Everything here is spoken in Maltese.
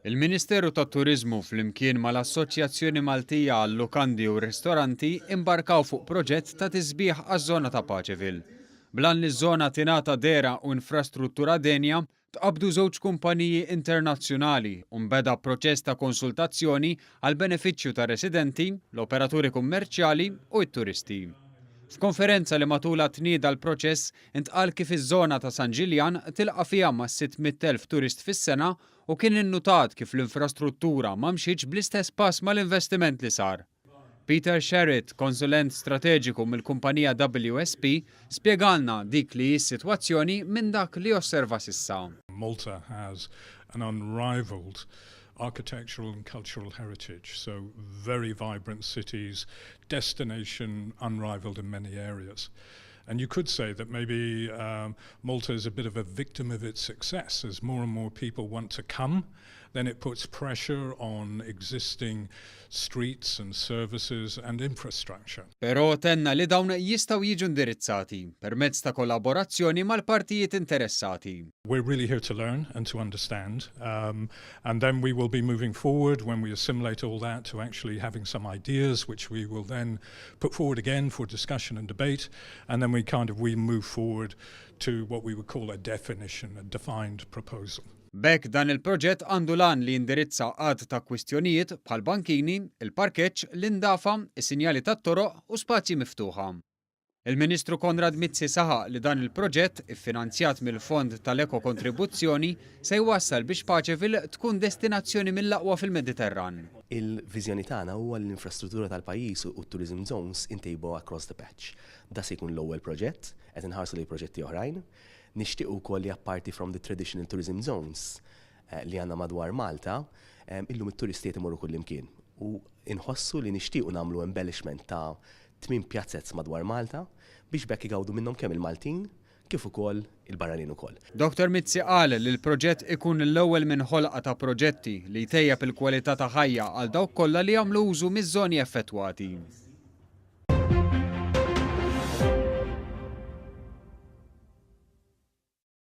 Il-Ministeru tat-Turiżmu flimkien mal-Assoċjazzjoni Maltija għall-Lukandi u Ristoranti imbarkaw fuq proġett ta' tisbieħ għaż-żona ta' Paċeville. Blan li ż-żona tingħata dera u infrastruttura denja tqabdu żewġ kumpaniji internazzjonali u nbeda proċess ta' konsultazzjoni għal benefiċċju ta' residenti, l-operaturi kummerċjali u t-turisti. F'konferenza li matula tnieda l-proċess intqal kif iż-żona ta' San Ġiljan tilqa' fiha ma' 600,000 turist fis-sena u kien innutat kif l-infrastruttura ma mxietx bl-istess pass mal-investiment li sar. Peter Sherritt, konsulent strateġiku mill-kumpanija WSP, spjegalna dik li s-sitwazzjoni minn dak li osserva sissa. Malta has an unrivaled architectural and cultural heritage, so very vibrant cities, destination unrivaled in many areas. And you could say that maybe Malta is a bit of a victim of its success. As more and more people want to come, then it puts pressure on existing streets and services and infrastructure. Però tenna li dawn jistgħu jiġu indirizzati permezz ta' kollaborazzjoni mal-partijiet interessati. We're really here to learn and to understand, and then we will be moving forward when we assimilate all that to actually having some ideas which we will then put forward again for discussion and debate, and then we move forward to what we would call a definition, a defined proposal. B'hekk dan il-proġett għandu lan li indirizza għad ta' kwistjonijiet bħal bankini, il-parkeġġ, l-indafa, is-sinjali tat-toroq u spazji miftuħa. Il-Ministru Konrad Mizzi saħaq li dan il-proġett, iffinanzjat mill-Fond tal-Eko Kontribuzzjoni, se jwassal biex Paċeville tkun destinazzjoni mill-aqwa fil-Mediterran. Il-viżjoni tagħna huwa l-infrastruttura tal-pajjiż u t-tourism zones intejbu across the patch. Da se jkun l-ewwel proġett, qed inħarsu li proġetti oħrajn. Nixtieq ukoll li apparti from the traditional tourism zones li għandna madwar Malta, illum it-turisti qed imorru kullimkien. U inħossu li nixtiequ nagħmlu embellishment ta' 8 pjazzett madwar Malta biex bekk igawdu minnhom kemm il-Maltin kif ukoll il-barranin ukoll. Dr. Mizzi qal li l-proġett ikun l-ewwel minn ħolqa ta' proġetti li jtejjeb il-kwalità ta' ħajja għal dawk kollha li jagħmlu użu miż-żoni effettwati.